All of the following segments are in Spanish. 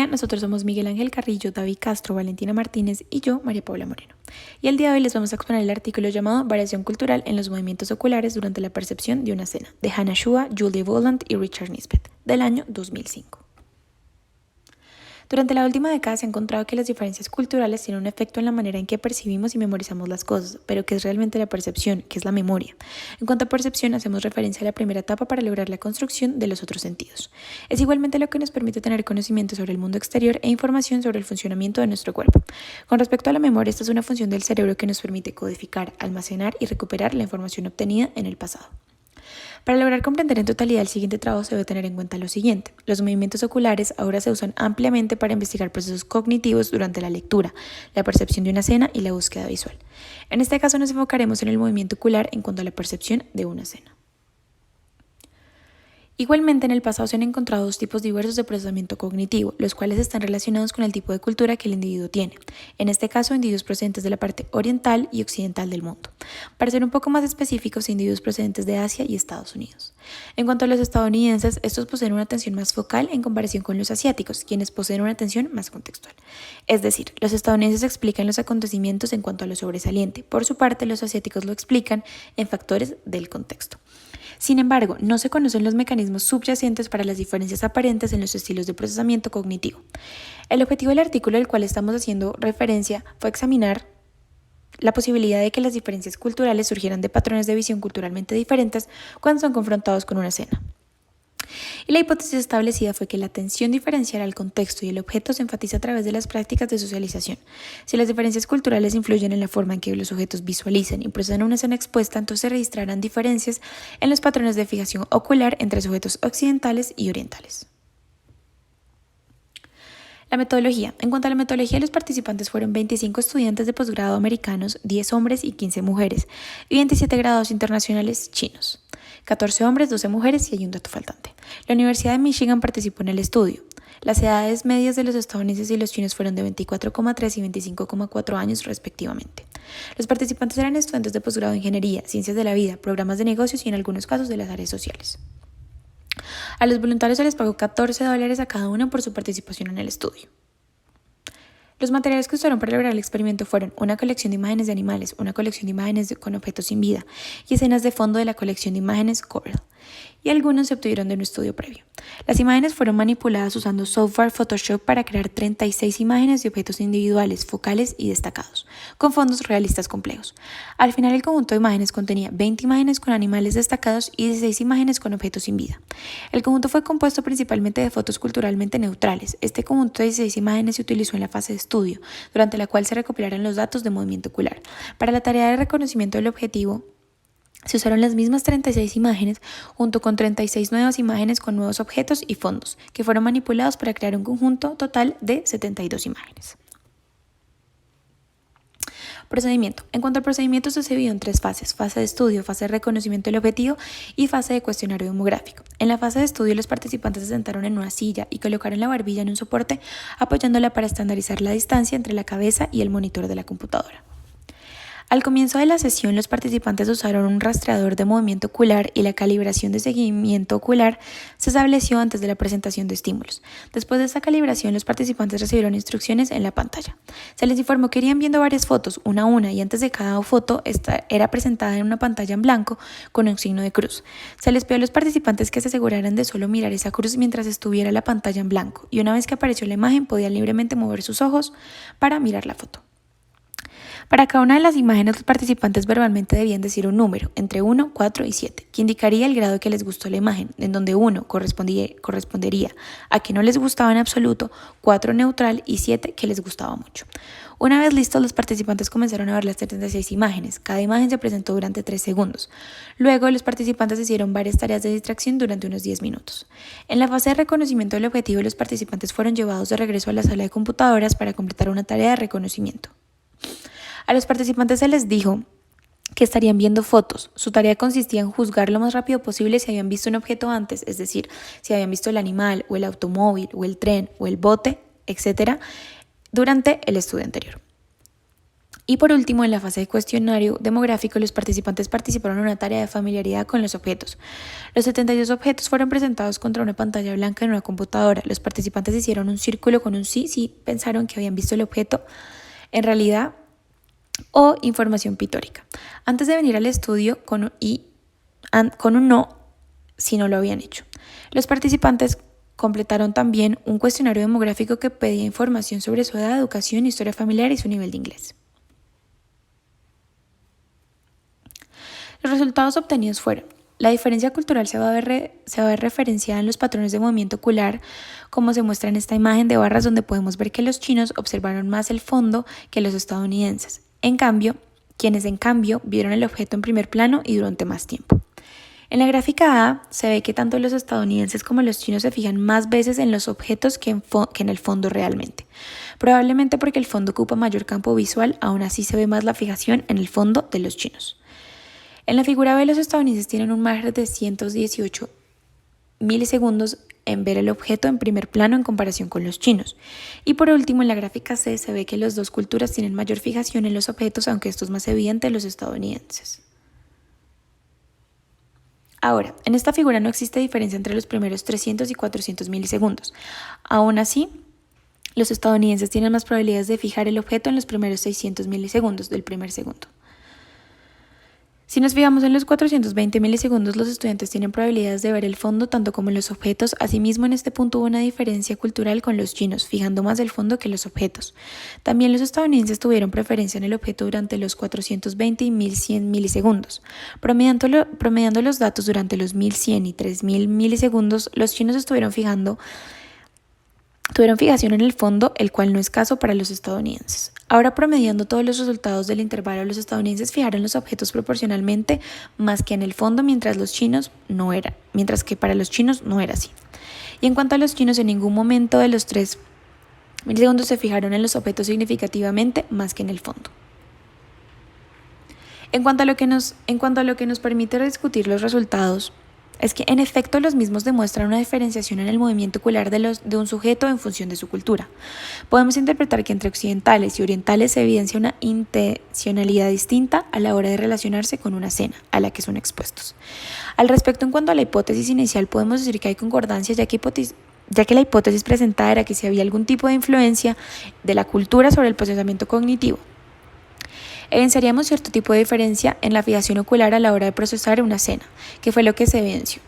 Nosotros somos Miguel Ángel Carrillo, David Castro, Valentina Martínez y yo, María Paula Moreno. Y el día de hoy les vamos a exponer el artículo llamado Variación cultural en los movimientos oculares durante la percepción de una cena, de Hannah Shua, Julie Voland y Richard Nisbett, del año 2005. Durante la última década se ha encontrado que las diferencias culturales tienen un efecto en la manera en que percibimos y memorizamos las cosas, pero ¿qué es realmente la percepción? ¿Qué es la memoria? En cuanto a percepción, hacemos referencia a la primera etapa para lograr la construcción de los otros sentidos. Es igualmente lo que nos permite tener conocimiento sobre el mundo exterior e información sobre el funcionamiento de nuestro cuerpo. Con respecto a la memoria, esta es una función del cerebro que nos permite codificar, almacenar y recuperar la información obtenida en el pasado. Para lograr comprender en totalidad el siguiente trabajo se debe tener en cuenta lo siguiente. Los movimientos oculares ahora se usan ampliamente para investigar procesos cognitivos durante la lectura, la percepción de una escena y la búsqueda visual. En este caso nos enfocaremos en el movimiento ocular en cuanto a la percepción de una escena. Igualmente, en el pasado se han encontrado dos tipos diversos de procesamiento cognitivo, los cuales están relacionados con el tipo de cultura que el individuo tiene. En este caso, individuos procedentes de la parte oriental y occidental del mundo. Para ser un poco más específicos, individuos procedentes de Asia y Estados Unidos. En cuanto a los estadounidenses, estos poseen una atención más focal en comparación con los asiáticos, quienes poseen una atención más contextual. Es decir, los estadounidenses explican los acontecimientos en cuanto a lo sobresaliente. Por su parte, los asiáticos lo explican en factores del contexto. Sin embargo, no se conocen los mecanismos subyacentes para las diferencias aparentes en los estilos de procesamiento cognitivo. El objetivo del artículo del cual estamos haciendo referencia fue examinar la posibilidad de que las diferencias culturales surgieran de patrones de visión culturalmente diferentes cuando son confrontados con una escena. Y la hipótesis establecida fue que la atención diferencial al contexto y el objeto se enfatiza a través de las prácticas de socialización. Si las diferencias culturales influyen en la forma en que los sujetos visualizan y procesan una escena expuesta, entonces se registrarán diferencias en los patrones de fijación ocular entre sujetos occidentales y orientales. La metodología. En cuanto a la metodología, los participantes fueron 25 estudiantes de posgrado americanos, 10 hombres y 15 mujeres, y 27 graduados internacionales chinos. 14 hombres, 12 mujeres y hay un dato faltante. La Universidad de Michigan participó en el estudio. Las edades medias de los estadounidenses y los chinos fueron de 24,3 y 25,4 años respectivamente. Los participantes eran estudiantes de posgrado en ingeniería, ciencias de la vida, programas de negocios y en algunos casos de las áreas sociales. A los voluntarios se les pagó $14 a cada uno por su participación en el estudio. Los materiales que usaron para lograr el experimento fueron una colección de imágenes de animales, una colección de imágenes con objetos sin vida y escenas de fondo de la colección de imágenes Corel, y algunos se obtuvieron de un estudio previo. Las imágenes fueron manipuladas usando software Photoshop para crear 36 imágenes de objetos individuales, focales y destacados, con fondos realistas complejos. Al final, el conjunto de imágenes contenía 20 imágenes con animales destacados y 16 imágenes con objetos sin vida. El conjunto fue compuesto principalmente de fotos culturalmente neutrales. Este conjunto de 16 imágenes se utilizó en la fase de estudio, durante la cual se recopilaron los datos de movimiento ocular. Para la tarea de reconocimiento del objetivo, se usaron las mismas 36 imágenes junto con 36 nuevas imágenes con nuevos objetos y fondos, que fueron manipulados para crear un conjunto total de 72 imágenes. Procedimiento. En cuanto al procedimiento, se dividió en 3 fases: fase de estudio, fase de reconocimiento del objetivo y fase de cuestionario demográfico. En la fase de estudio, los participantes se sentaron en una silla y colocaron la barbilla en un soporte, apoyándola para estandarizar la distancia entre la cabeza y el monitor de la computadora. Al comienzo de la sesión, los participantes usaron un rastreador de movimiento ocular y la calibración de seguimiento ocular se estableció antes de la presentación de estímulos. Después de esta calibración, los participantes recibieron instrucciones en la pantalla. Se les informó que irían viendo varias fotos, una a una, y antes de cada foto esta era presentada en una pantalla en blanco con un signo de cruz. Se les pidió a los participantes que se aseguraran de solo mirar esa cruz mientras estuviera la pantalla en blanco, y una vez que apareció la imagen podían libremente mover sus ojos para mirar la foto. Para cada una de las imágenes, los participantes verbalmente debían decir un número, entre 1, 4 y 7, que indicaría el grado que les gustó la imagen, en donde 1 correspondería a que no les gustaba en absoluto, 4 neutral y 7 que les gustaba mucho. Una vez listos, los participantes comenzaron a ver las 36 imágenes. Cada imagen se presentó durante 3 segundos. Luego, los participantes hicieron varias tareas de distracción durante unos 10 minutos. En la fase de reconocimiento del objetivo, los participantes fueron llevados de regreso a la sala de computadoras para completar una tarea de reconocimiento. A los participantes se les dijo que estarían viendo fotos. Su tarea consistía en juzgar lo más rápido posible si habían visto un objeto antes, es decir, si habían visto el animal o el automóvil o el tren o el bote, etc., durante el estudio anterior. Y por último, en la fase de cuestionario demográfico, los participantes participaron en una tarea de familiaridad con los objetos. Los 72 objetos fueron presentados contra una pantalla blanca en una computadora. Los participantes hicieron un círculo con un sí si pensaron que habían visto el objeto en realidad o información pictórica. Antes de venir al estudio, con un no si no lo habían hecho. Los participantes completaron también un cuestionario demográfico que pedía información sobre su edad, educación, historia familiar y su nivel de inglés. Los resultados obtenidos fueron: la diferencia cultural se va a ver referenciada en los patrones de movimiento ocular, como se muestra en esta imagen de barras, donde podemos ver que los chinos observaron más el fondo que los estadounidenses. Quienes en cambio vieron el objeto en primer plano y durante más tiempo. En la gráfica A se ve que tanto los estadounidenses como los chinos se fijan más veces en los objetos que en el fondo realmente. Probablemente porque el fondo ocupa mayor campo visual, aún así se ve más la fijación en el fondo de los chinos. En la figura B, los estadounidenses tienen un margen de 118 milisegundos en ver el objeto en primer plano en comparación con los chinos. Y por último, en la gráfica C se ve que las dos culturas tienen mayor fijación en los objetos, aunque esto es más evidente en los estadounidenses. Ahora, en esta figura no existe diferencia entre los primeros 300 y 400 milisegundos. Aún así, los estadounidenses tienen más probabilidades de fijar el objeto en los primeros 600 milisegundos del primer segundo. Si nos fijamos en los 420 milisegundos, los estudiantes tienen probabilidades de ver el fondo tanto como los objetos. Asimismo, en este punto hubo una diferencia cultural con los chinos, fijando más el fondo que los objetos. También los estadounidenses tuvieron preferencia en el objeto durante los 420 y 1100 milisegundos. Promediando los datos durante los 1100 y 3000 milisegundos, los chinos tuvieron fijación en el fondo, el cual no es caso para los estadounidenses. Ahora, promediando todos los resultados del intervalo, los estadounidenses fijaron los objetos proporcionalmente más que en el fondo, mientras que para los chinos no era así. Y en cuanto a los chinos, en ningún momento de los 3 milisegundos se fijaron en los objetos significativamente más que en el fondo. En cuanto a lo que nos permite discutir los resultados, es que en efecto los mismos demuestran una diferenciación en el movimiento ocular de un sujeto en función de su cultura. Podemos interpretar que entre occidentales y orientales se evidencia una intencionalidad distinta a la hora de relacionarse con una escena a la que son expuestos. Al respecto, en cuanto a la hipótesis inicial, podemos decir que hay concordancia, ya que la hipótesis presentada era que si había algún tipo de influencia de la cultura sobre el procesamiento cognitivo. Evidenciaríamos cierto tipo de diferencia en la fijación ocular a la hora de procesar una escena, que fue lo que se evidenció.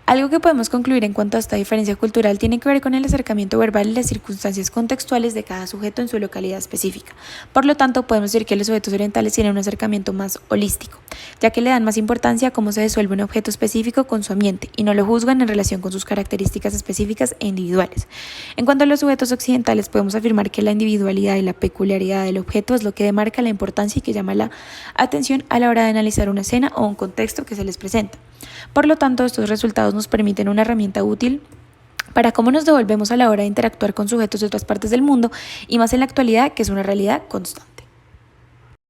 Algo que podemos concluir en cuanto a esta diferencia cultural tiene que ver con el acercamiento verbal y las circunstancias contextuales de cada sujeto en su localidad específica. Por lo tanto, podemos decir que los sujetos orientales tienen un acercamiento más holístico, ya que le dan más importancia a cómo se disuelve un objeto específico con su ambiente y no lo juzgan en relación con sus características específicas e individuales. En cuanto a los sujetos occidentales, podemos afirmar que la individualidad y la peculiaridad del objeto es lo que demarca la importancia y que llama la atención a la hora de analizar una escena o un contexto que se les presenta. Por lo tanto, estos resultados nos permiten una herramienta útil para cómo nos devolvemos a la hora de interactuar con sujetos de otras partes del mundo y más en la actualidad, que es una realidad constante.